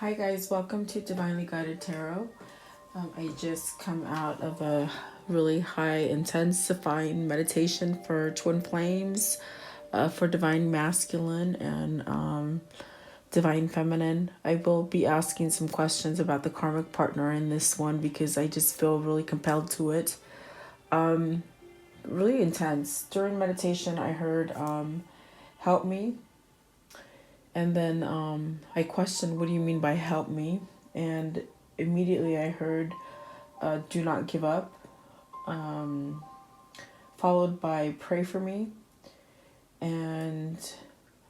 Hi guys, welcome to Divinely Guided Tarot. I just come out of a really high intensifying meditation for twin flames, for divine masculine and divine feminine. I will be asking some questions about the karmic partner in this one because I just feel really compelled to it. Really intense. During meditation, I heard help me. And then I questioned, what do you mean by help me? And immediately I heard, do not give up, followed by pray for me, and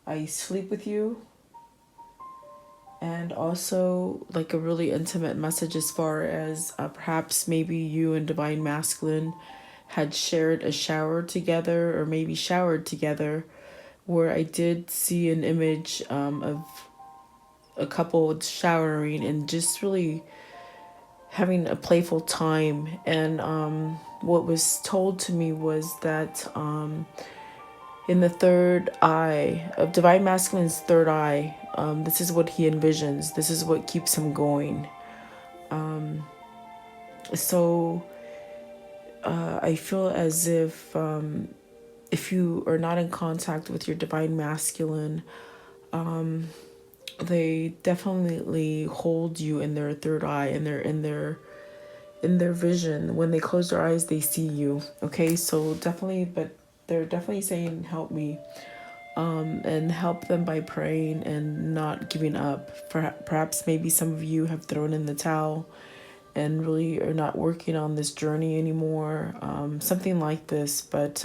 I sleep with you, and also like a really intimate message as far as perhaps maybe you and Divine Masculine had shared a shower together or maybe showered together, where I did see an image of a couple showering and just really having a playful time. And what was told to me was that in the third eye of Divine Masculine's third eye, this is what he envisions. This is what keeps him going. So I feel as if you are not in contact with your Divine Masculine, they definitely hold you in their third eye, and they're in their vision. When they close their eyes, they see you. Okay, so definitely, but they're definitely saying help me, and help them by praying and not giving up. Perhaps maybe some of you have thrown in the towel and really are not working on this journey anymore, something like this. But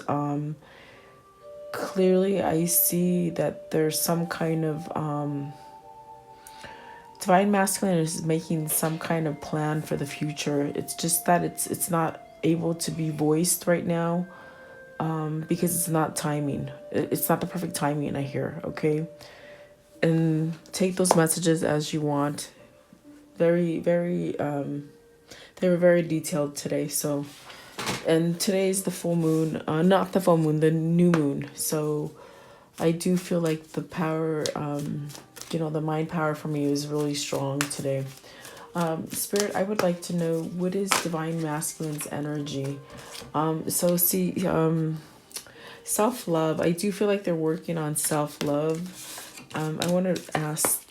clearly I see that there's some kind of Divine Masculine is making some kind of plan for the future. It's just that it's not able to be voiced right now, because it's not timing. It's not the perfect timing, I hear, okay? And take those messages as you want. Very, very, they were very detailed today, so. And today is the full moon, not the full moon, the new moon. So I do feel like the power, the mind power for me is really strong today. Spirit, I would like to know, what is Divine Masculine's energy? Self-love. I do feel like they're working on self-love. I want to ask,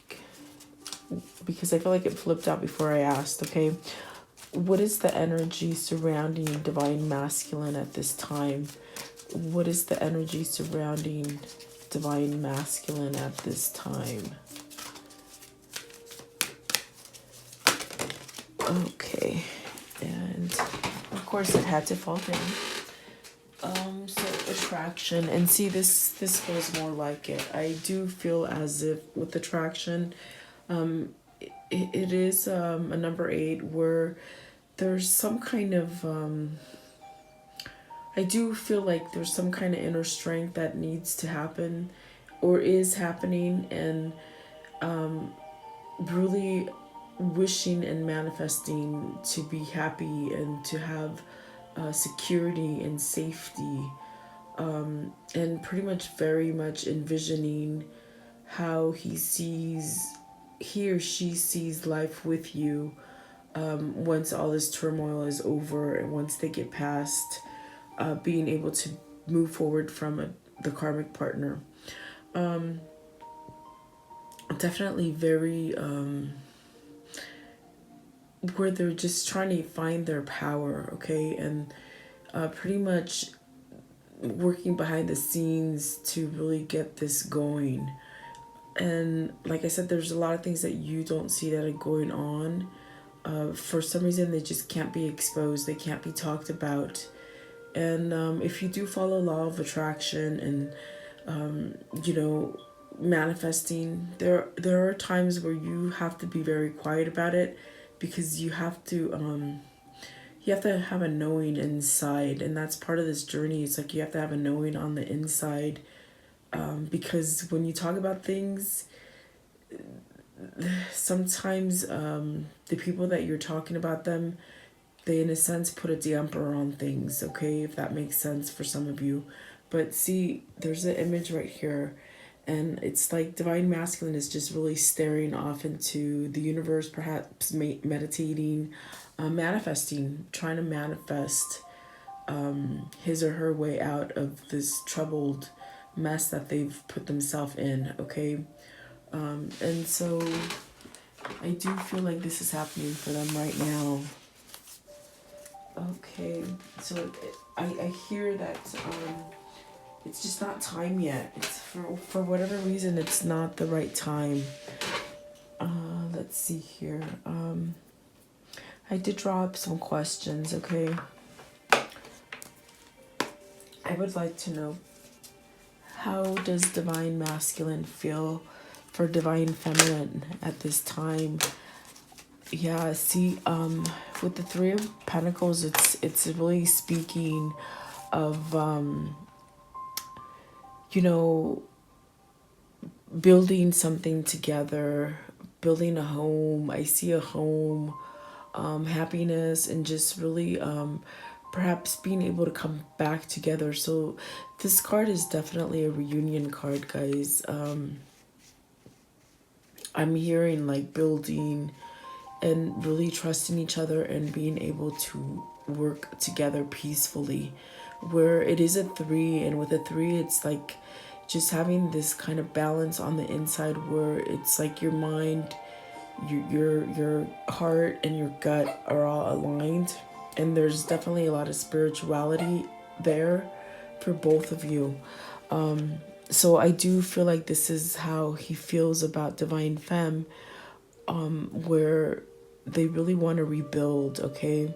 because I feel like it flipped out before I asked, okay? What is the energy surrounding Divine Masculine at this time? What is the energy surrounding Divine Masculine at this time? Okay, and of course it had to fall down. So attraction, and see, this feels more like it. I do feel as if with attraction, it is a number 8 where there's some kind of I do feel like there's some kind of inner strength that needs to happen or is happening, and really wishing and manifesting to be happy and to have security and safety, and pretty much very much envisioning how he or she sees life with you, once all this turmoil is over and once they get past being able to move forward from the karmic partner. Definitely very where they're just trying to find their power, okay, and pretty much working behind the scenes to really get this going. And like I said, there's a lot of things that you don't see that are going on. For some reason, they just can't be exposed. They can't be talked about. And if you do follow law of attraction and, manifesting, there are times where you have to be very quiet about it, because you have to have a knowing inside, and that's part of this journey. It's like you have to have a knowing on the inside, because when you talk about things, sometimes the people that you're talking about them, they in a sense put a damper on things, okay, if that makes sense for some of you. But see, there's an image right here, And it's like divine masculine is just really staring off into the universe, perhaps meditating, manifesting, trying to manifest his or her way out of this troubled mess that they've put themselves in, okay? And so I do feel like this is happening for them right now. Okay, so I hear that it's just not time yet. It's for whatever reason, it's not the right time. Let's see here. I did draw up some questions, okay? I would like to know, how does divine masculine feel for divine feminine at this time? Yeah, see, with the Three of Pentacles, it's really speaking of you know, building something together, building a home. I see a home, happiness, and just really perhaps being able to come back together. So this card is definitely a reunion card, guys. I'm hearing like building and really trusting each other and being able to work together peacefully. Where it is a 3, and with a 3, it's like just having this kind of balance on the inside, where it's like your mind, your heart, and your gut are all aligned, and there's definitely a lot of spirituality there for both of you. So I do feel like this is how he feels about divine femme, where they really want to rebuild, okay?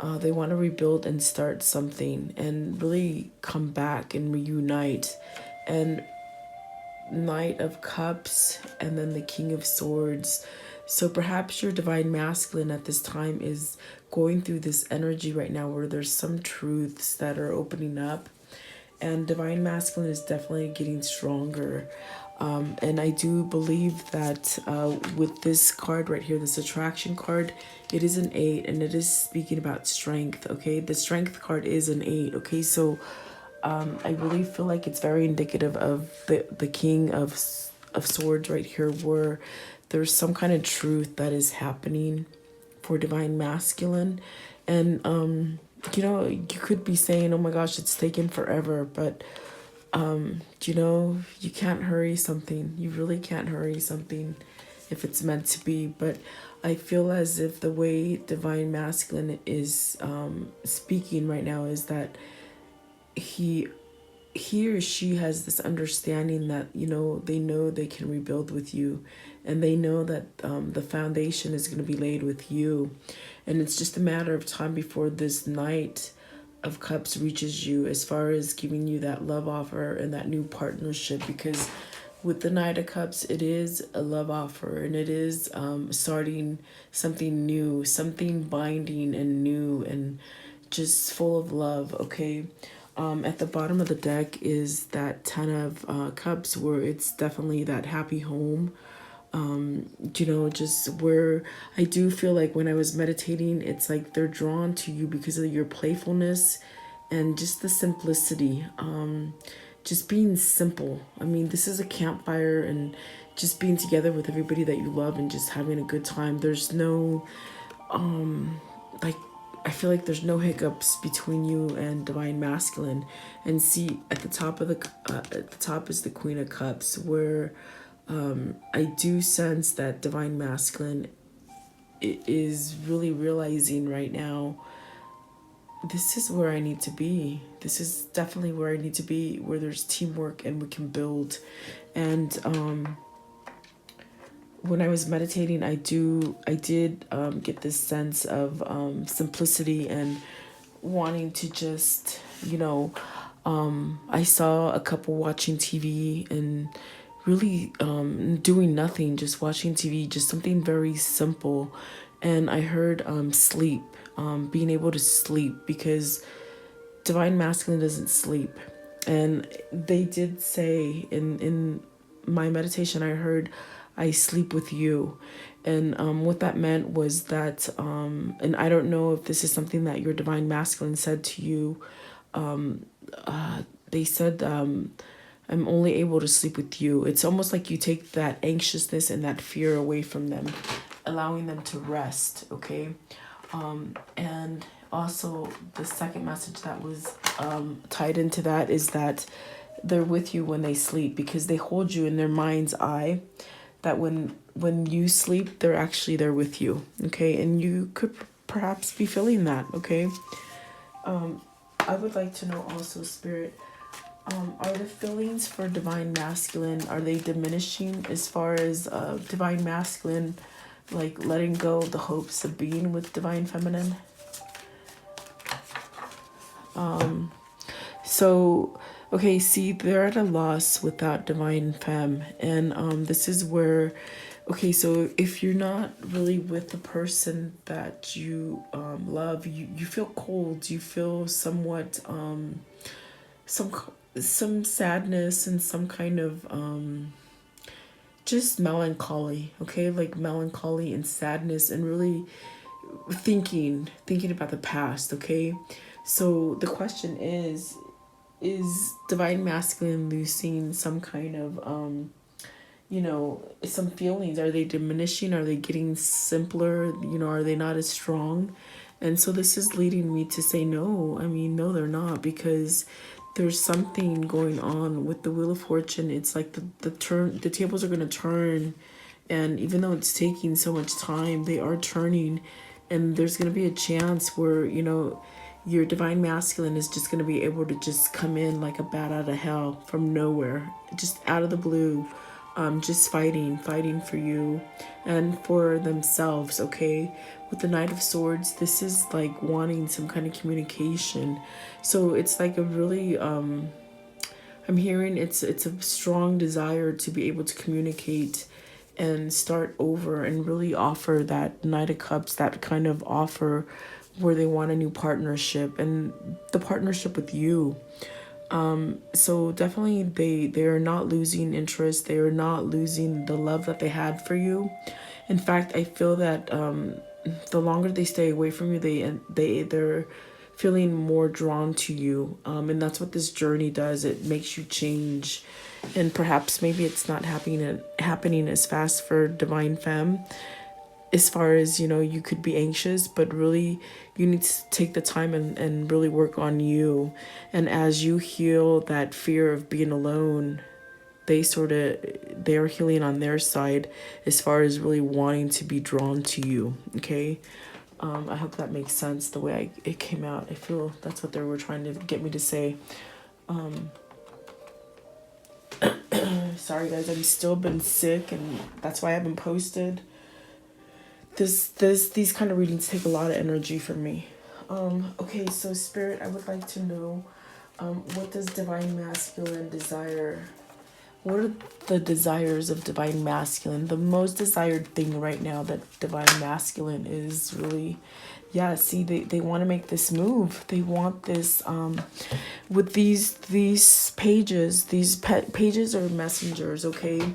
They want to rebuild and start something and really come back and reunite. And Knight of Cups and then the King of Swords. So perhaps your divine masculine at this time is going through this energy right now where there's some truths that are opening up. And divine masculine is definitely getting stronger. And I do believe that with this card right here, this attraction card, it is an 8, and it is speaking about strength, okay? The strength card is an 8, okay? So I really feel like it's very indicative of the King of Swords right here, where there's some kind of truth that is happening for divine masculine. And, you know, you could be saying, oh my gosh, it's taken forever, but you know, you can't hurry something. You really can't hurry something if it's meant to be. But I feel as if the way divine masculine is speaking right now is that he or she has this understanding that, you know they can rebuild with you, and they know that the foundation is going to be laid with you, and it's just a matter of time before this Knight of Cups reaches you, as far as giving you that love offer and that new partnership. Because with the Knight of Cups, it is a love offer, and it is starting something new, something binding and new, and just full of love, okay? At the bottom of the deck is that Ten of Cups, where it's definitely that happy home. You know, just where I do feel like when I was meditating, it's like they're drawn to you because of your playfulness and just the simplicity. Just being simple. I mean, this is a campfire, and just being together with everybody that you love and just having a good time. There's no like, I feel like there's no hiccups between you and divine masculine. And see, at the top is the Queen of Cups, where I do sense that divine masculine is really realizing right now, this is where I need to be. This is definitely where I need to be, where there's teamwork and we can build. And when I was meditating, I did get this sense of simplicity and wanting to just, you know, I saw a couple watching TV and really doing nothing, just watching TV, just something very simple. And I heard sleep, being able to sleep, because divine masculine doesn't sleep. And they did say in my meditation, I heard, I sleep with you. And what that meant was that, and I don't know if this is something that your divine masculine said to you. They said, I'm only able to sleep with you. It's almost like you take that anxiousness and that fear away from them, allowing them to rest, okay? And also the second message that was tied into that is that they're with you when they sleep, because they hold you in their mind's eye, that when you sleep, they're actually there with you, okay? And you could perhaps be feeling that, okay? I would like to know also, Spirit, are the feelings for divine masculine, are they diminishing as far as divine masculine, like letting go of the hopes of being with divine feminine? So, okay, see, they're at a loss without divine femme. And this is where, okay, so if you're not really with the person that you love, you feel cold, you feel somewhat, some some sadness and some kind of just melancholy, okay? Like melancholy and sadness, and really thinking about the past, okay? So the question is divine masculine losing some kind of some feelings? Are they diminishing? Are they getting simpler? Are they not as strong? And so this is leading me to say no. I mean, no, they're not, because there's something going on with the Wheel of Fortune. It's like the tables are going to turn, and even though it's taking so much time, they are turning, and there's going to be a chance where your divine masculine is just going to be able to just come in like a bat out of hell from nowhere, just out of the blue, just fighting for you and for themselves, okay? With the Knight of Swords, this is like wanting some kind of communication. So it's like a really, I'm hearing it's a strong desire to be able to communicate and start over and really offer that Knight of Cups, that kind of offer where they want a new partnership, and the partnership with you. So definitely they are not losing interest. They are not losing the love that they had for you. In fact, I feel that the longer they stay away from you, they're feeling more drawn to you. And that's what this journey does. It makes you change. And perhaps maybe it's not happening as fast for Divine Femme, as far as you could be anxious, but really you need to take the time and really work on you. And as you heal that fear of being alone, they're healing on their side as far as really wanting to be drawn to you, okay? I hope that makes sense the way it came out. I feel that's what they were trying to get me to say. Sorry guys, I've still been sick, and that's why I haven't posted. These kind of readings take a lot of energy from me. Okay, so Spirit, I would like to know, what does Divine Masculine desire? What are the desires of Divine Masculine? The most desired thing right now that Divine Masculine is really, see, they want to make this move. They want this, with these pages, pages are messengers, okay?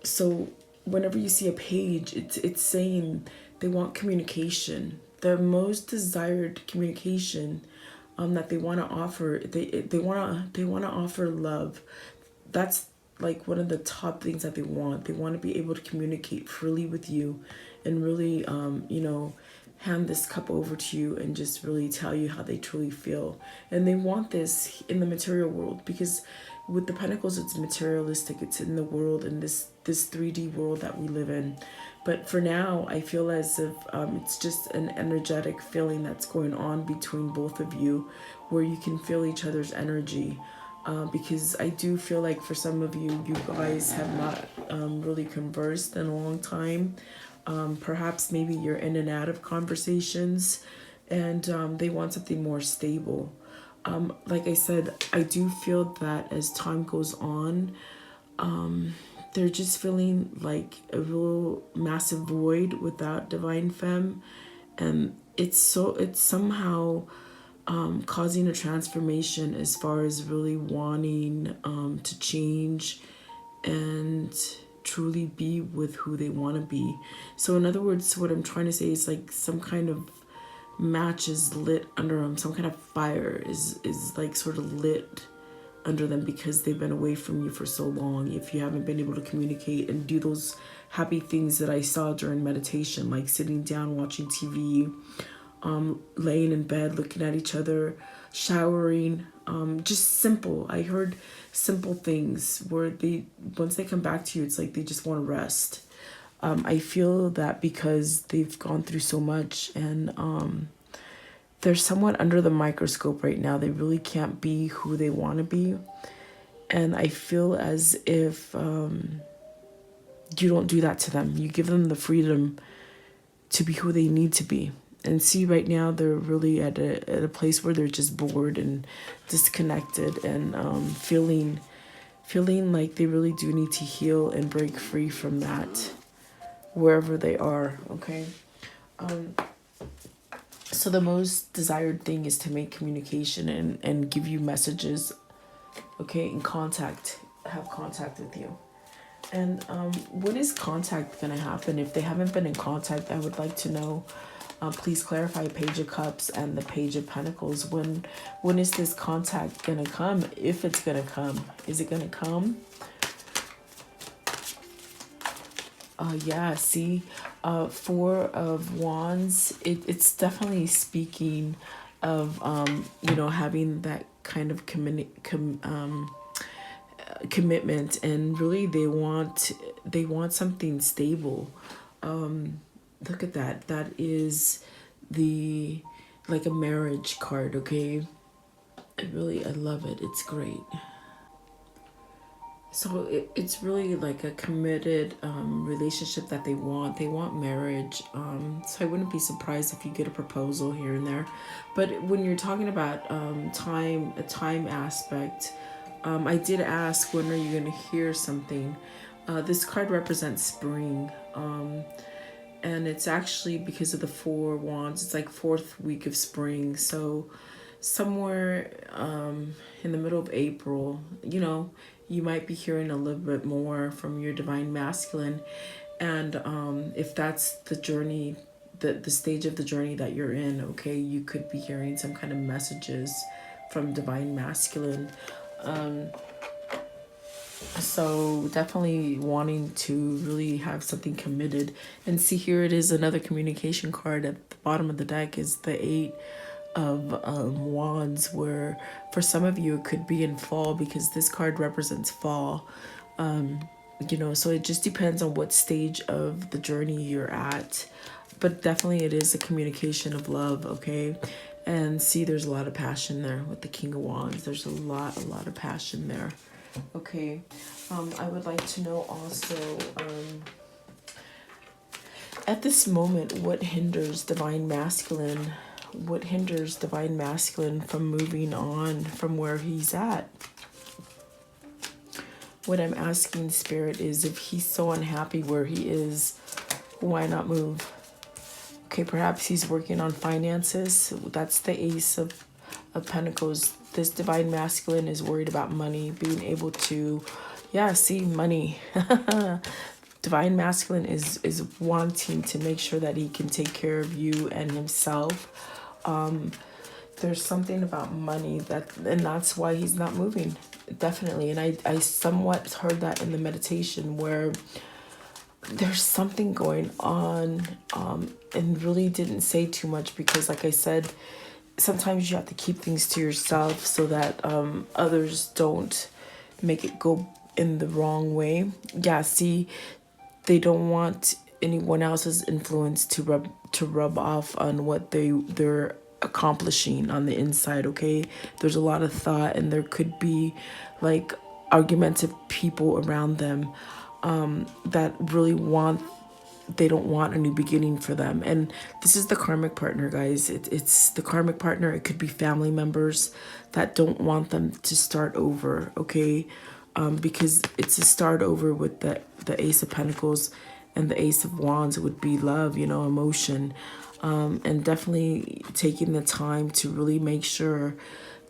So whenever you see a page, it's saying they want communication. The most desired communication that they want to offer, they want to offer love. That's like one of the top things that they want. They want to be able to communicate freely with you and really hand this cup over to you and just really tell you how they truly feel. And they want this in the material world, because with the Pentacles, it's materialistic. It's in the world, in this 3D world that we live in. But for now, I feel as if it's just an energetic feeling that's going on between both of you, where you can feel each other's energy. Because I do feel like for some of you, you guys have not really conversed in a long time. Perhaps maybe you're in and out of conversations, and they want something more stable. Like I said, I do feel that as time goes on, they're just feeling like a real massive void without Divine Femme, and it's somehow causing a transformation as far as really wanting to change and truly be with who they want to be. So in other words, what I'm trying to say is like some kind of match is lit under them, some kind of fire is like sort of lit under them because they've been away from you for so long. If you haven't been able to communicate and do those happy things that I saw during meditation, like sitting down, watching TV, laying in bed, looking at each other, showering, just simple. I heard simple things where once they come back to you, it's like they just want to rest. I feel that because they've gone through so much, and they're somewhat under the microscope right now. They really can't be who they want to be. And I feel as if you don't do that to them. You give them the freedom to be who they need to be. And see, right now they're really at a place where they're just bored and disconnected, and feeling like they really do need to heal and break free from that, wherever they are. Okay. So the most desired thing is to make communication and give you messages, okay, and have contact with you. And when is contact going to happen? If they haven't been in contact, I would like to know. Please clarify Page of Cups and the Page of Pentacles. When is this contact going to come? If it's going to come. Is it going to come? Yeah, see, Four of Wands, it's definitely speaking of, having that kind of commitment, and really they want something stable. Look at that. That is like a marriage card, okay? I love it. It's great. So it's really like a committed relationship that they want. They want marriage. So I wouldn't be surprised if you get a proposal here and there. But when you're talking about a time aspect, I did ask, when are you going to hear something? This card represents spring. And it's actually because of the Four Wands. It's like 4th week of spring. So somewhere in the middle of April, you might be hearing a little bit more from your divine masculine. And if that's the journey, the stage of the journey that you're in, okay, you could be hearing some kind of messages from divine masculine. So definitely wanting to really have something committed. And see, here it is, another communication card at the bottom of the deck is the 8 of Wands, where for some of you it could be in fall, because this card represents fall. So it just depends on what stage of the journey you're at, but definitely it is a communication of love, okay? And see, there's a lot of passion there with the King of Wands. There's a lot of passion there. Okay, I would like to know also, at this moment, what hinders divine masculine from moving on from where he's at? What I'm asking Spirit is, if he's so unhappy where he is, why not move? Okay, perhaps he's working on finances. That's the Ace of Pentacles. This divine masculine is worried about money, being able to, money. Divine masculine is wanting to make sure that he can take care of you and himself. There's something about money and that's why he's not moving, definitely. And I somewhat heard that in the meditation, where there's something going on, and really didn't say too much, because like I said, sometimes you have to keep things to yourself so that others don't make it go in the wrong way. Yeah, see, they don't want anyone else's influence to rub off on what they're accomplishing on the inside, okay? There's a lot of thought, and there could be like argumentative people around them that really they don't want a new beginning for them. And this is the karmic partner, guys. It's the karmic partner. It could be family members that don't want them to start over, okay? Because it's a start over with the Ace of Pentacles and the Ace of Wands. It would be love, emotion, and definitely taking the time to really make sure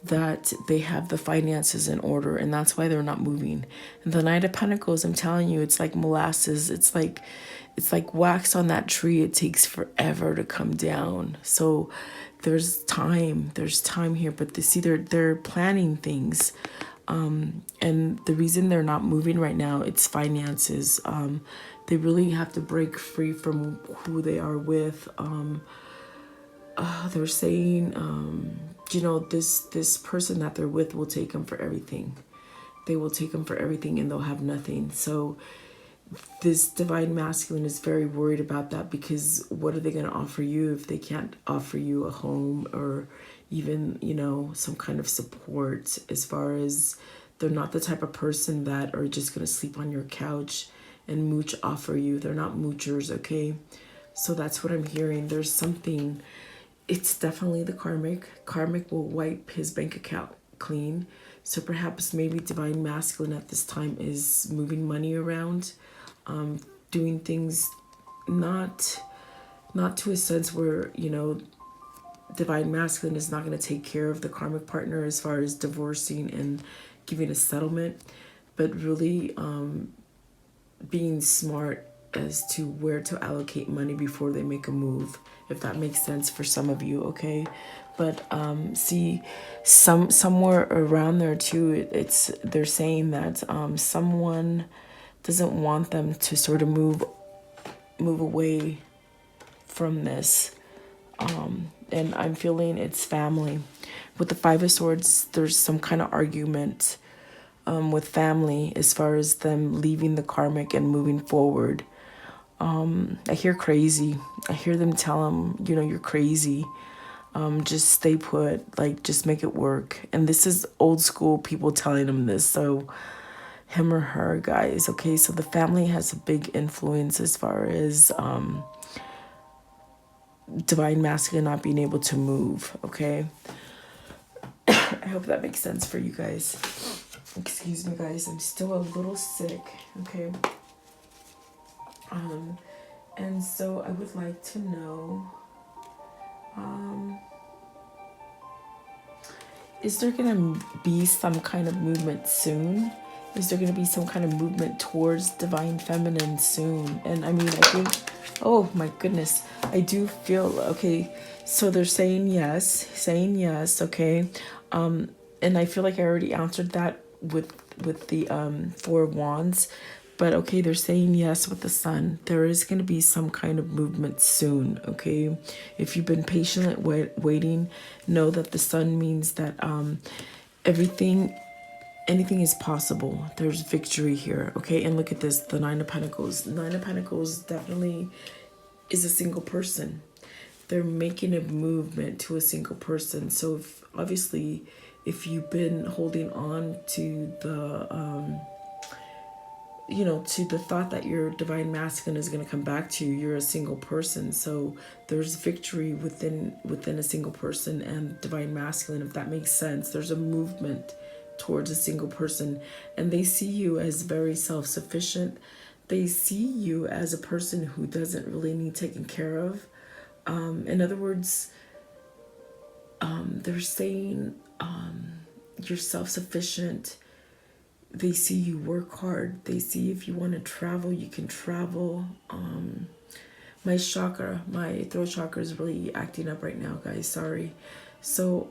that they have the finances in order, and that's why they're not moving. And the Knight of Pentacles, I'm telling you, it's like molasses. It's like wax on that tree. It takes forever to come down. So there's time here, but see, they're planning things. And the reason they're not moving right now, it's finances. They really have to break free from who they are with. They're saying, this person that they're with will take them for everything. They will take them for everything and they'll have nothing. So this divine masculine is very worried about that, because what are they going to offer you if they can't offer you a home or even, some kind of support, as far as they're not the type of person that are just going to sleep on your couch and mooch offer you. They're not moochers, okay? So that's what I'm hearing. There's something, it's definitely the karmic. Karmic will wipe his bank account clean. So perhaps maybe divine masculine at this time is moving money around, doing things not to a sense where, divine masculine is not going to take care of the karmic partner as far as divorcing and giving a settlement, but really being smart as to where to allocate money before they make a move, if that makes sense for some of you, okay? But see, somewhere around there too, they're saying that someone doesn't want them to sort of move away from this. And I'm feeling it's family. With the Five of Swords, there's some kind of argument with family as far as them leaving the karmic and moving forward. I hear crazy. I hear them tell him, you're crazy. Just stay put, like, just make it work. And this is old school people telling him this, so him or her, guys, okay? So the family has a big influence as far as divine masculine not being able to move, okay? I hope that makes sense for you guys. Excuse me, guys, I'm still a little sick, okay? And so I would like to know, is there gonna be some kind of movement soon? Is there gonna be some kind of movement towards divine feminine soon? And I mean, I think, oh my goodness, I do feel, okay, so they're saying yes, okay? And I feel like I already answered that with the Four of Wands. But okay, they're saying yes with the Sun. There is going to be some kind of movement soon, okay? If you've been patiently waiting, know that the Sun means that anything is possible. There's victory here, okay? And look at this, the Nine of Pentacles. The Nine of Pentacles definitely is a single person. They're making a movement to a single person. So obviously, if you've been holding on to the to the thought that your divine masculine is going to come back to you, you're a single person. So there's victory within a single person and divine masculine, if that makes sense. There's a movement towards a single person, and they see you as very self-sufficient. They see you as a person who doesn't really need taken care of. In other words, they're saying you're self-sufficient. They see you work hard. They see if you want to travel, you can travel. My throat chakra is really acting up right now, guys. Sorry. So,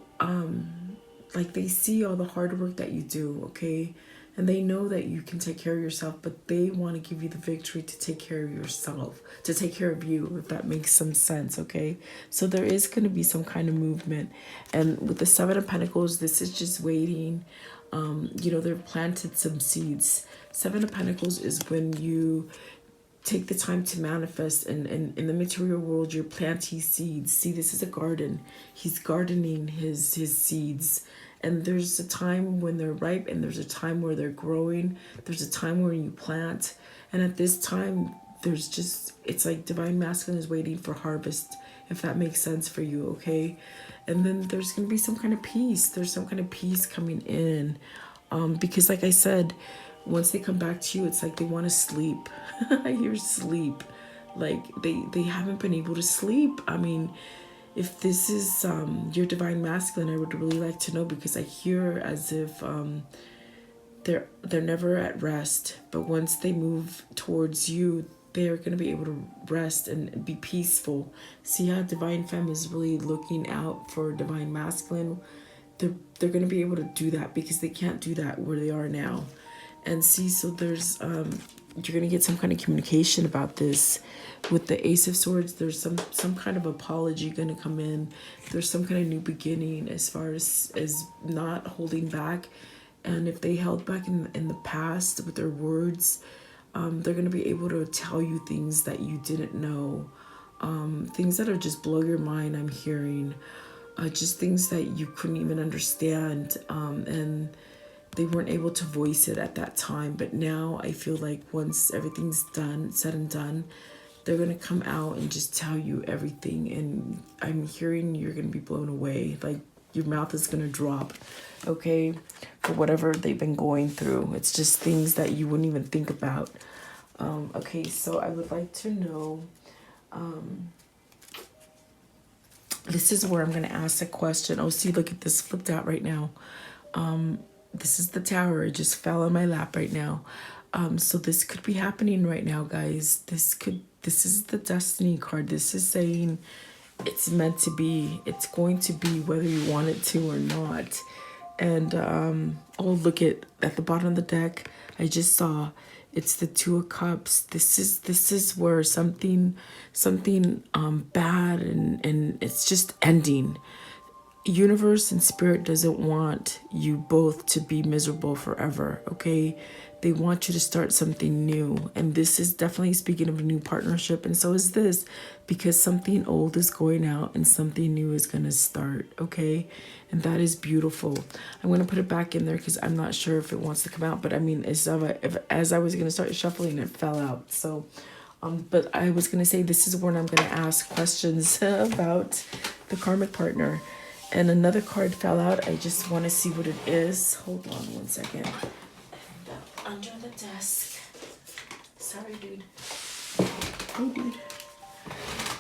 like, they see all the hard work that you do, okay? And they know that you can take care of yourself, but they want to give you the victory to take care of yourself, to take care of you, if that makes some sense, okay? So there is going to be some kind of movement. And with the Seven of Pentacles, this is just waiting. They've planted some seeds. Seven of Pentacles is when you take the time to manifest, and in the material world, you're planting seeds. See, this is a garden. He's gardening his seeds. And there's a time when they're ripe, and there's a time where they're growing. There's a time where you plant. And at this time, it's like divine masculine is waiting for harvest, if that makes sense for you, okay? And then there's going to be some kind of peace. There's some kind of peace coming in. Because like I said, once they come back to you, it's like they want to sleep. I hear sleep. Like they haven't been able to sleep. I mean, if this is your divine masculine, I would really like to know, because I hear as if they're never at rest. But once they move towards you, they're going to be able to rest and be peaceful. See how divine femme is really looking out for divine masculine. they're going to be able to do that because they can't do that where they are now. And see, so there's you're going to get some kind of communication about this with the Ace of Swords. There's some kind of apology going to come in. There's some kind of new beginning as far as not holding back. And if they held back in the past with their words, they're going to be able to tell you things that you didn't know, things that are just blow your mind. I'm hearing just things that you couldn't even understand, and they weren't able to voice it at that time. But now I feel like once everything's done, said and done, they're going to come out and just tell you everything. And I'm hearing you're going to be blown away. Like your mouth is going to drop, okay, for whatever they've been going through. It's just things that you wouldn't even think about. Okay, so I would like to know, this is where I'm going to ask a question. Oh, see, look at this flipped out right now. This is the Tower. It just fell on my lap right now. So this could be happening right now, guys. This is the Destiny card. This is saying it's meant to be. It's going to be whether you want it to or not. And oh, look at the bottom of the deck. I just saw it's the Two of Cups. This is where something bad and it's just ending. Universe and Spirit doesn't want you both to be miserable forever, okay? They want you to start something new. And this is definitely speaking of a new partnership. And so is this, because something old is going out and something new is going to start, okay? And that is beautiful. I'm going to put it back in there because I'm not sure if it wants to come out. But I mean, as I was going to start shuffling, it fell out. So, but I was going to say this is when I'm going to ask questions about the karmic partner. And another card fell out. I just want to see what it is. Hold on one second. Under the desk. Sorry, dude. Hey, dude.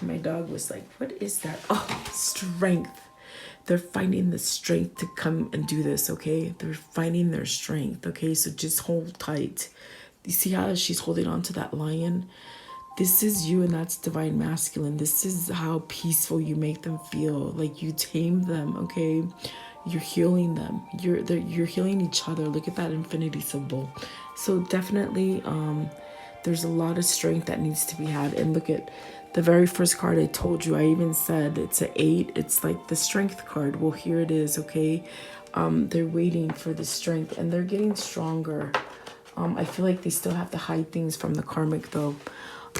My dog was like, what is that? Oh, strength. They're finding the strength to come and do this, okay? They're finding their strength, okay? So just hold tight. You see how she's holding on to that lion? This is you, and that's divine masculine. This is how peaceful you make them feel. Like you tame them, okay? You're healing them. You're healing each other. Look at that infinity symbol. So definitely, there's a lot of strength that needs to be had. And look at the very first card I told you. I even said it's an 8. It's like the strength card. Well, here it is, okay? They're waiting for the strength, and they're getting stronger. I feel like they still have to hide things from the karmic, though.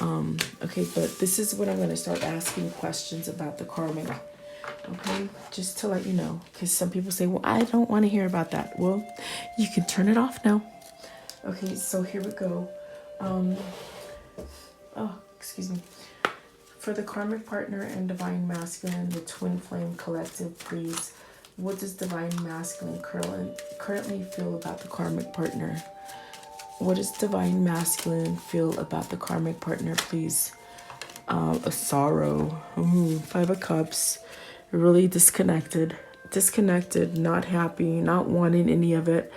Okay, but this is when I'm going to start asking questions about the karmic. Okay, just to let you know, because some people say, well, I don't want to hear about that. Well, you can turn it off now. Okay, so here we go. Oh, excuse me. For the karmic partner and divine masculine, the twin flame collective, please. What does divine masculine currently feel about the karmic partner? What does divine masculine feel about the karmic partner, please? A sorrow. Ooh, 5 of Cups. Really disconnected, not happy, not wanting any of it.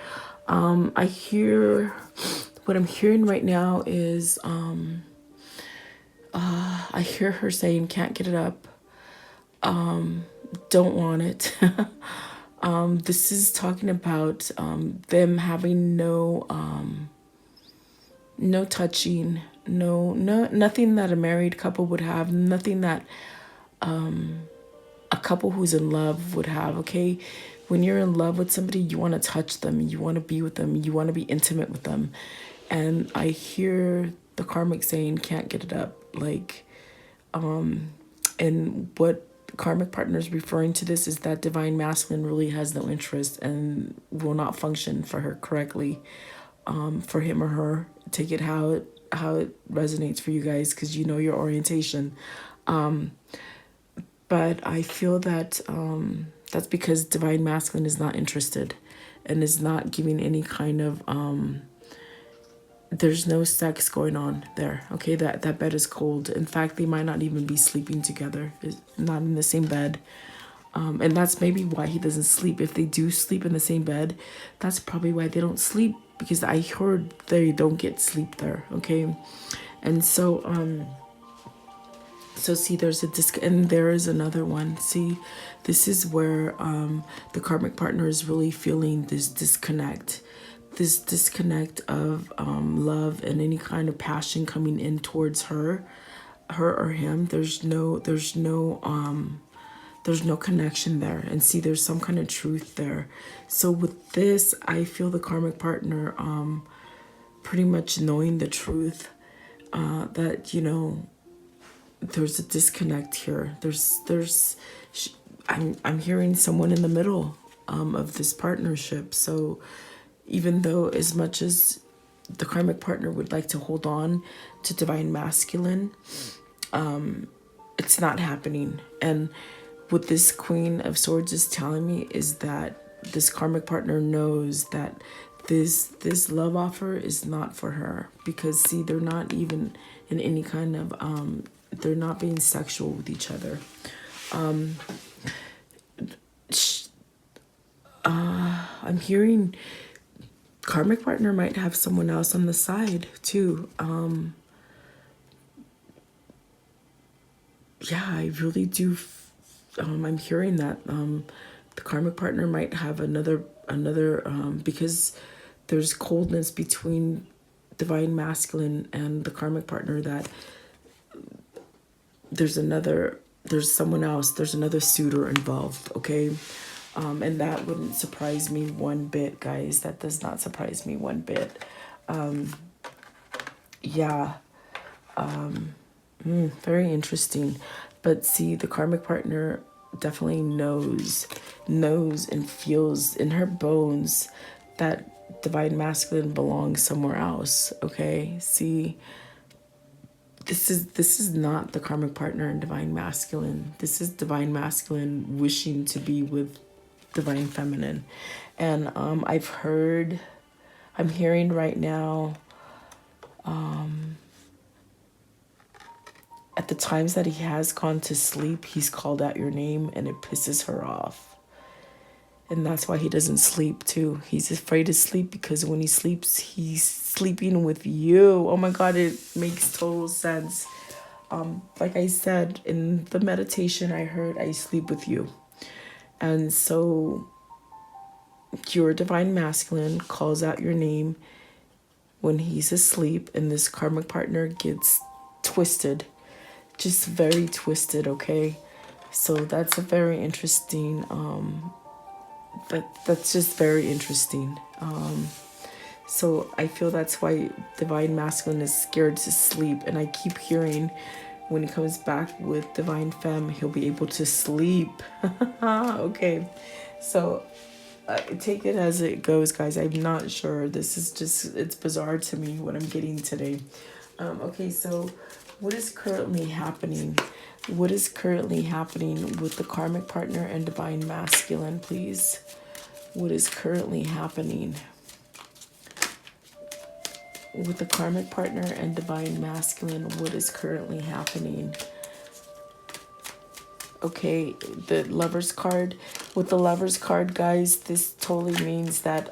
What I'm hearing right now is I hear her saying can't get it up, don't want it. This is talking about them having no touching, nothing that a married couple would have, nothing that a couple who's in love would have, okay? When you're in love with somebody, you want to touch them, you want to be with them, you want to be intimate with them. And I hear the karmic saying can't get it up, like, and what karmic partner is referring to this is that divine masculine really has no interest and will not function for her correctly, for him or her. Take it how it resonates for you guys, because you know your orientation. But I feel that that's because divine masculine is not interested and is not giving any kind of there's no sex going on there, okay? That bed is cold. In fact, they might not even be sleeping together, not in the same bed. And that's maybe why he doesn't sleep. If they do sleep in the same bed, that's probably why they don't sleep, because I heard they don't get sleep there, okay? And so So see, there's a and there is another one. See, this is where the karmic partner is really feeling this disconnect. This disconnect of love and any kind of passion coming in towards her or him. There's no connection there. And see, there's some kind of truth there. So with this, I feel the karmic partner pretty much knowing the truth, that, you know, there's a disconnect here. I'm hearing someone in the middle of this partnership. So even though as much as the karmic partner would like to hold on to divine masculine, it's not happening. And what this Queen of Swords is telling me is that this karmic partner knows that this love offer is not for her, because see, they're not even in any kind of they're not being sexual with each other. I'm hearing karmic partner might have someone else on the side too. Yeah, I really do. I'm hearing that the karmic partner might have another because there's coldness between divine masculine and the karmic partner, that there's someone else, there's another suitor involved, okay? And that wouldn't surprise me one bit, guys. That does not surprise me one bit. Yeah. Very interesting. But see, the karmic partner definitely knows and feels in her bones that divine masculine belongs somewhere else, okay? See, this is not the karmic partner and divine masculine. This is divine masculine wishing to be with divine feminine. And I'm hearing right now, at the times that he has gone to sleep, he's called out your name and it pisses her off. And that's why he doesn't sleep too. He's afraid to sleep because when he sleeps, he's sleeping with you. Oh my God, it makes total sense. Like I said, in the meditation I heard, I sleep with you. And so your divine masculine calls out your name when he's asleep, and this karmic partner gets twisted, just very twisted, okay? So that's a very interesting, that's just very interesting. So I feel that's why divine masculine is scared to sleep, and I keep hearing when he comes back with divine femme, he'll be able to sleep. Okay, so take it as it goes, guys. I'm not sure. This is just, it's bizarre to me what I'm getting today. Okay, so what is currently happening? What is currently happening with the karmic partner and divine masculine, please? What is currently happening with the karmic partner and divine masculine? What is currently happening? Okay, the Lover's card. With the Lover's card, guys, this totally means that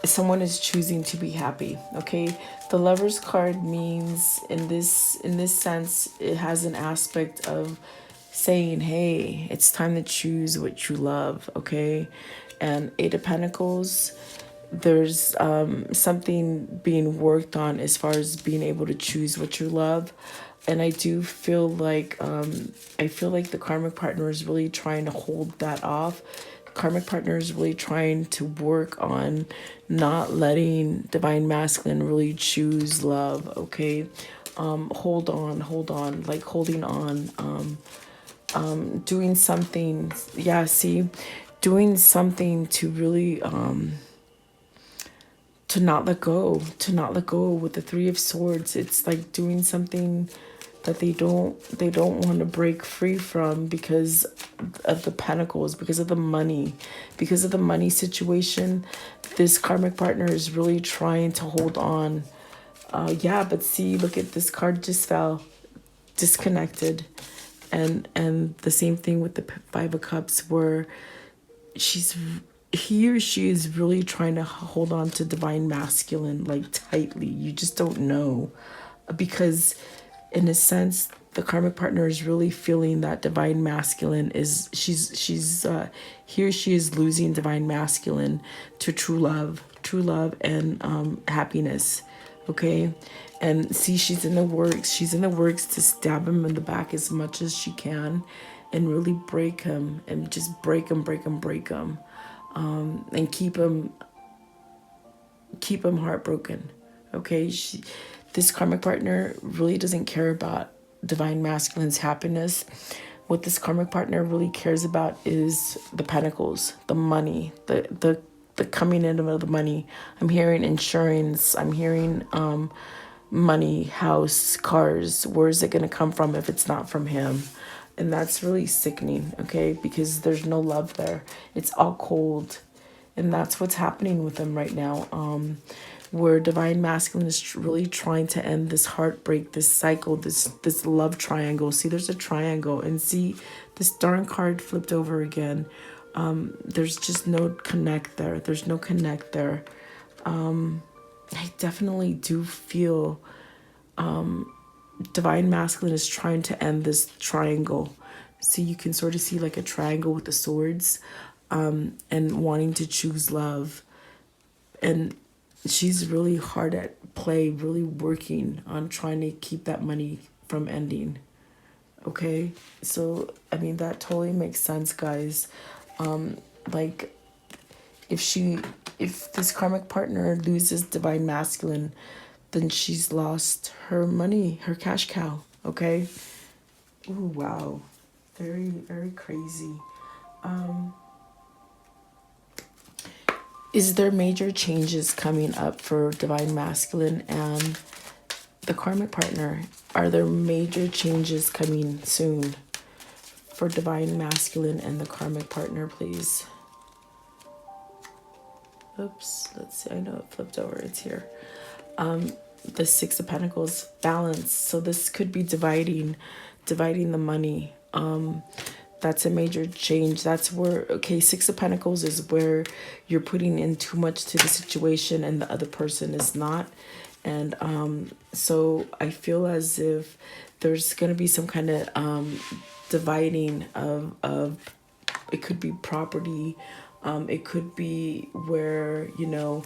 someone is choosing to be happy, okay? The Lover's card means in this sense, it has an aspect of saying, hey, it's time to choose what you love, okay? And Eight of Pentacles, there's something being worked on as far as being able to choose what you love. And I do feel like the karmic partner is really trying to hold that off. Karmic partner is really trying to work on not letting divine masculine really choose love, okay? Hold on, like holding on, doing something, yeah, see, doing something to really, to not let go with the Three of Swords. It's like doing something that they don't want to break free from because of the Pentacles, because of the money situation. This karmic partner is really trying to hold on. Yeah, but see, look at this card just fell, disconnected. And the same thing with the Five of Cups, where he or she is really trying to hold on to divine masculine like tightly. You just don't know, because in a sense, the karmic partner is really feeling that divine masculine is, she's here she is losing divine masculine to true love and happiness. Okay. And see, she's in the works. She's in the works to stab him in the back as much as she can and really break him, and just break him, break him, and keep him heartbroken. Okay. This karmic partner really doesn't care about divine masculine's happiness. What this karmic partner really cares about is the pentacles, the money, the coming in of the money. I'm hearing insurance. I'm hearing money, house, cars. Where is it going to come from if it's not from him? And that's really sickening, okay? Because there's no love there. It's all cold. And that's what's happening with him right now. Where divine masculine is really trying to end this heartbreak, this cycle, this love triangle. See, there's a triangle. And see, this darn card flipped over again. There's just no connect there. There's no connect there. I definitely do feel divine masculine is trying to end this triangle. See, you can sort of see like a triangle with the swords, and wanting to choose love. And she's really hard at play, really working on trying to keep that money from ending. Okay, so I mean, that totally makes sense, guys. Like, if this karmic partner loses divine masculine, then she's lost her money, her cash cow. Okay. Ooh, wow. Very, very crazy. Is there major changes coming up for divine masculine and the karmic partner? Are there major changes coming soon for divine masculine and the karmic partner, please? Oops, let's see. I know it flipped over. It's here. The Six of Pentacles, balance. So this could be dividing the money. That's a major change. That's where, okay, Six of Pentacles is where you're putting in too much to the situation and the other person is not. And so I feel as if there's going to be some kind of dividing of it could be property. It could be where, you know,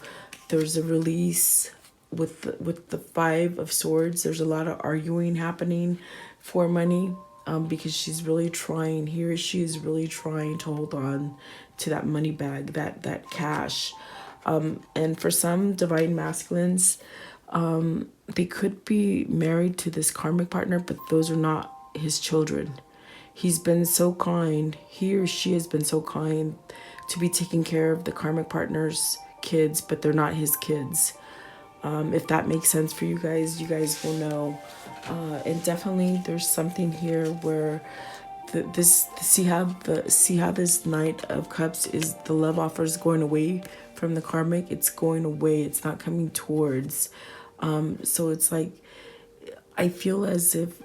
there's a release with the Five of Swords. There's a lot of arguing happening for money. Because she's really trying, she is really trying to hold on to that money bag, that cash. And for some divine masculines, they could be married to this karmic partner, but those are not his children. He's been so kind, he or she has been so kind to be taking care of the karmic partner's kids, but they're not his kids. If that makes sense for you guys will know. And definitely there's something here where see how this Knight of Cups is, the love offer is going away from the karmic. It's going away. It's not coming towards. So it's like, I feel as if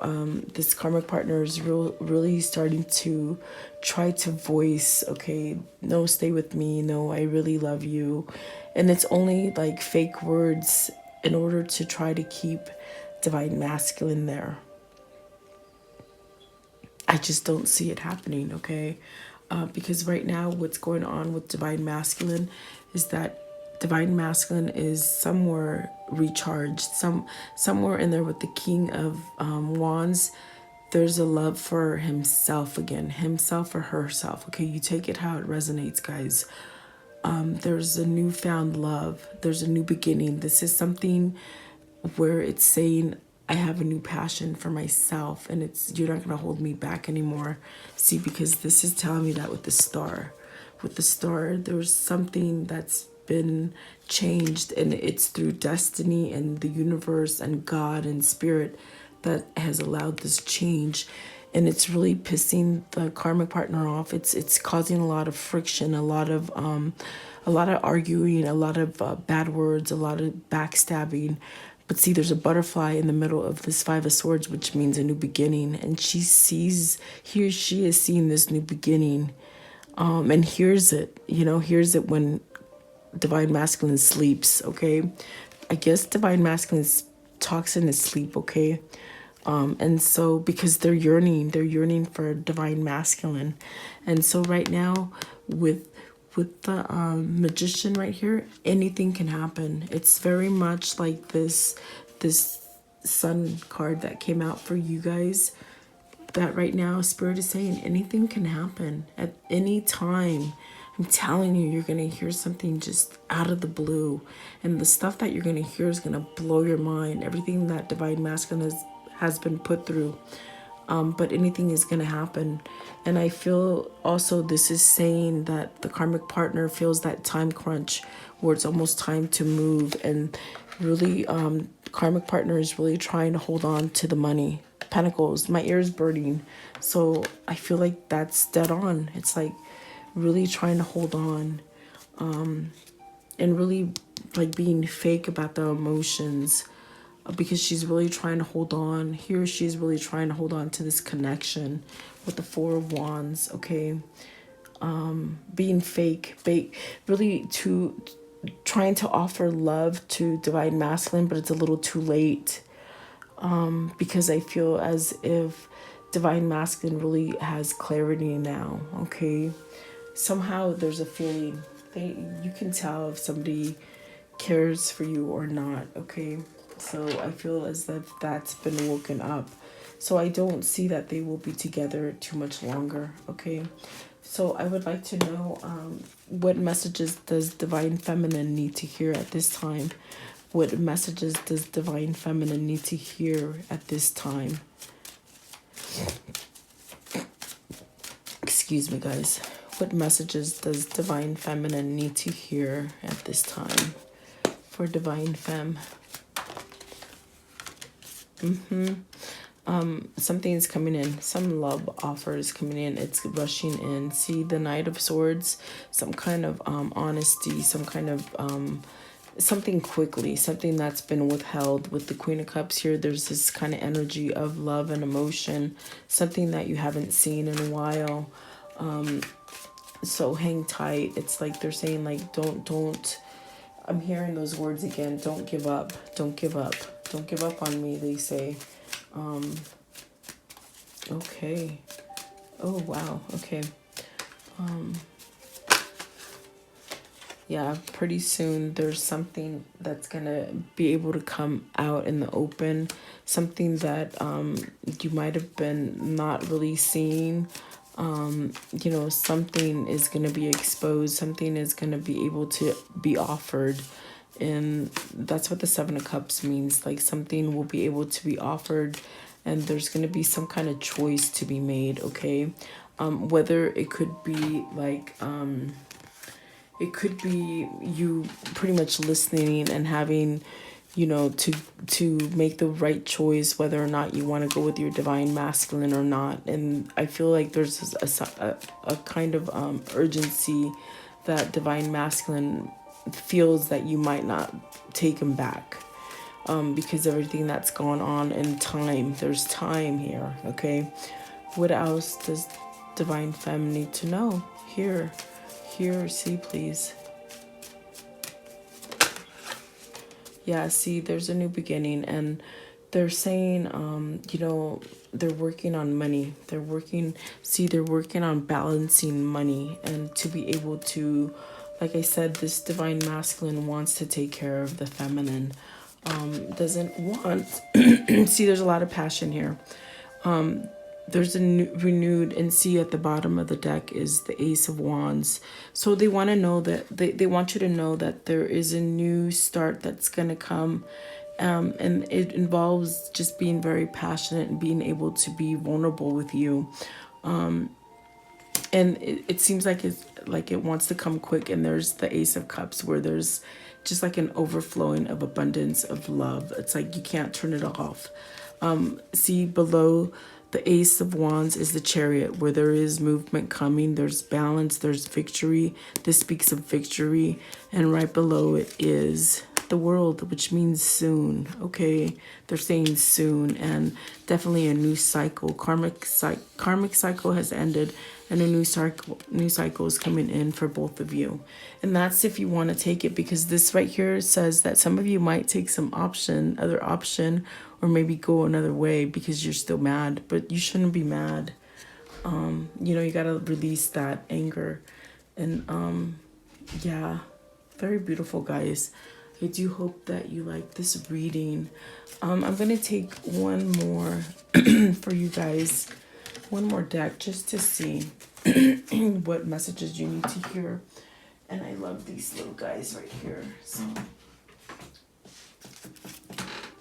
this karmic partner is really starting to try to voice, okay, no, stay with me. No, I really love you. And it's only like fake words in order to try to keep divine masculine there. I just don't see it happening, okay? Because right now what's going on with divine masculine is that divine masculine is somewhere recharged, somewhere in there with the King of Wands. There's a love for himself again, himself or herself. Okay, you take it how it resonates, guys. There's a newfound love. There's a new beginning. This is something where it's saying, I have a new passion for myself, and you're not going to hold me back anymore. See, because this is telling me that with the star. With the star, there's something that's been changed, and it's through destiny and the universe and God and spirit that has allowed this change. And it's really pissing the karmic partner off. It's causing a lot of friction, a lot of arguing, a lot of bad words, a lot of backstabbing. But see, there's a butterfly in the middle of this Five of Swords, which means a new beginning. And she is seeing this new beginning, and hears it. Hears it when divine masculine sleeps. Okay, I guess divine masculine talks in his sleep. Okay. And so because they're yearning for divine masculine. And so right now with the magician right here, anything can happen. It's very much like this sun card that came out for you guys, that right now Spirit is saying anything can happen at any time. I'm telling you, you're going to hear something just out of the blue. And the stuff that you're going to hear is going to blow your mind. Everything that divine masculine has been put through. But anything is going to happen. And I feel also this is saying that the karmic partner feels that time crunch where it's almost time to move. And really, karmic partner is really trying to hold on to the money. Pentacles, my ear is burning. So I feel like that's dead on. It's like really trying to hold on. And really like being fake about the emotions. Because she's really trying to hold on. Here she's really trying to hold on to this connection with the Four of Wands, okay? Being fake, really trying to offer love to divine masculine, but it's a little too late. Because I feel as if divine masculine really has clarity now, okay? Somehow there's a feeling, you can tell if somebody cares for you or not, okay? So I feel as if that's been woken up. So I don't see that they will be together too much longer, okay? So I would like to know what messages does Divine Feminine need to hear at this time? What messages does Divine Feminine need to hear at this time? Excuse me, guys. What messages does Divine Feminine need to hear at this time for Divine Femme? Something is coming in. Some love offer is coming in. It's rushing in. See the Knight of Swords, some kind of honesty, some kind of something quickly, something that's been withheld. With the Queen of Cups here, there's this kind of energy of love and emotion, something that you haven't seen in a while. So hang tight. It's like they're saying like don't I'm hearing those words again. Don't give up. Don't give up. Don't give up on me, they say. Okay. Oh, wow. Okay. Yeah, pretty soon there's something that's going to be able to come out in the open. Something that you might have been not really seeing. You know, something is going to be exposed. Something is going to be able to be offered. And that's what the Seven of Cups means. Like something will be able to be offered, and there's going to be some kind of choice to be made, okay? Whether it could be like, it could be you pretty much listening and having, you know, to make the right choice, whether or not you want to go with your divine masculine or not. And I feel like there's a kind of urgency that divine masculine feels that you might not take him back, because everything that's gone on in time. There's time here, okay? What else does divine femme need to know? Here, see, please. Yeah, see, there's a new beginning, and they're saying, you know, they're working on money. They're working on balancing money, and to be able to, like I said, this divine masculine wants to take care of the feminine. Doesn't want, see, there's a lot of passion here. There's a renewed, and see at the bottom of the deck is the Ace of Wands. So they want to know that, they want you to know that there is a new start that's going to come. And it involves just being very passionate and being able to be vulnerable with you. And it seems like it wants to come quick. And there's the Ace of Cups, where there's just like an overflowing of abundance of love. It's like you can't turn it off. See, below the Ace of Wands is the Chariot, where there is movement coming. There's balance. There's victory. This speaks of victory. And right below it is the World, which means soon. Okay, they're saying soon, and definitely a new cycle. Karmic cycle has ended, and a new cycle is coming in for both of you. And that's if you want to take it, because this right here says that some of you might take some other option, or maybe go another way because you're still mad, but you shouldn't be mad. You know, you gotta release that anger. And yeah, very beautiful, guys. I do hope that you like this reading. I'm gonna take one more for you guys, one more deck, just to see what messages you need to hear. And I love these little guys right here. So,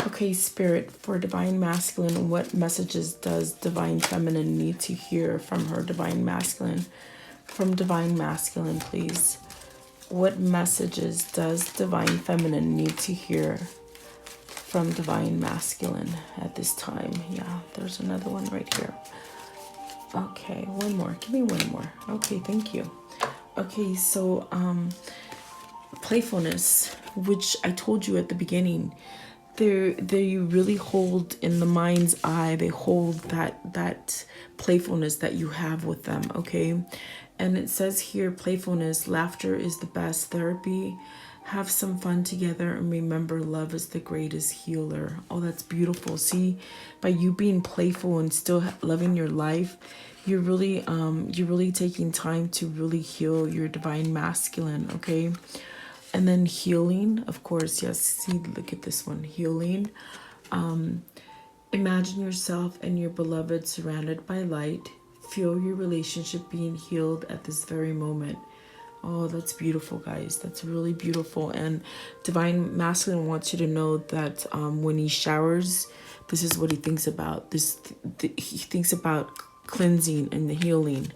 okay, Spirit, for Divine Masculine, what messages does Divine Feminine need to hear from her Divine Masculine? From Divine Masculine, please. What messages does Divine Feminine need to hear from Divine Masculine at this time? Yeah, there's another one right here. Okay, one more. Give me one more. Okay, thank you. Okay, so playfulness, which I told you at the beginning, they really hold in the mind's eye. They hold that playfulness that you have with them. Okay, and it says here, playfulness, laughter is the best therapy. Have some fun together and remember, love is the greatest healer. Oh, that's beautiful. See, by you being playful and still loving your life, you're really taking time to really heal your Divine Masculine. Okay. And then healing, of course, yes. See, look at this one, healing. Imagine yourself and your beloved surrounded by light. Feel your relationship being healed at this very moment. Oh, that's beautiful, guys. That's really beautiful. And Divine Masculine wants you to know that when he showers, this is what he thinks about. He thinks about cleansing and the healing.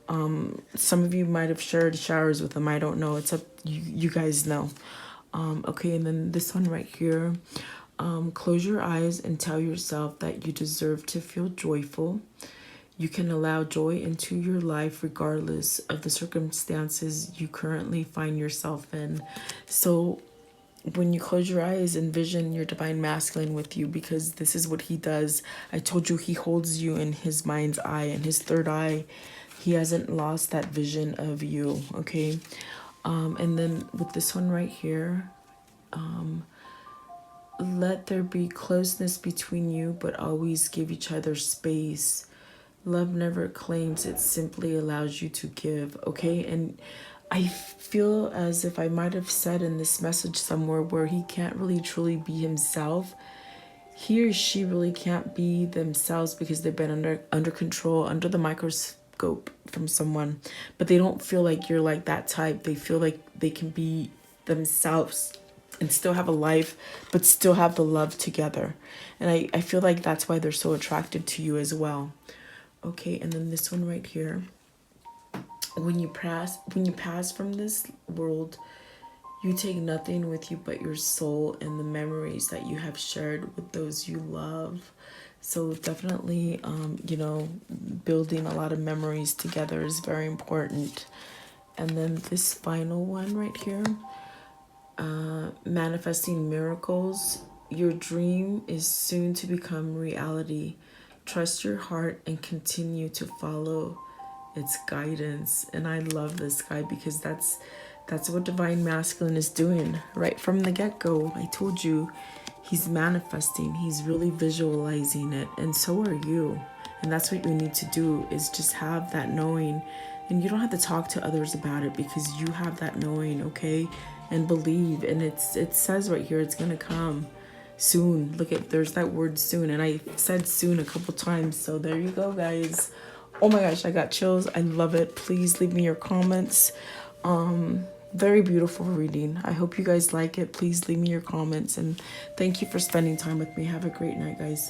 Some of you might have shared showers with him. I don't know. It's up. You guys know. Okay, and then this one right here. Close your eyes and tell yourself that you deserve to feel joyful. You can allow joy into your life regardless of the circumstances you currently find yourself in. So when you close your eyes, envision your Divine Masculine with you, because this is what he does. I told you he holds you in his mind's eye, in his third eye. He hasn't lost that vision of you, okay? And then with this one right here, let there be closeness between you, but always give each other space. Love never claims, it simply allows you to give, okay? And I feel as if I might have said in this message somewhere where he can't really truly be himself. He or she really can't be themselves because they've been under control, under the microscope from someone. But they don't feel like you're like that type. They feel like they can be themselves and still have a life, but still have the love together. And I feel like that's why they're so attracted to you as well. Okay, and then this one right here. When you pass from this world, you take nothing with you but your soul and the memories that you have shared with those you love. So definitely, you know, building a lot of memories together is very important. And then this final one right here, manifesting miracles. Your dream is soon to become reality. Trust your heart and continue to follow its guidance. And I love this guy because that's what Divine Masculine is doing right from the get-go. I told you, he's manifesting. He's really visualizing it, and so are you. And that's what you need to do, is just have that knowing. And you don't have to talk to others about it because you have that knowing, okay? And believe. And it says right here, it's gonna come soon. Look at, there's that word soon, and I said soon a couple times. So there you go, guys. Oh my gosh, I got chills. I love it. Please leave me your comments. Very beautiful reading. I hope you guys like it. Please leave me your comments, and thank you for spending time with me. Have a great night, guys.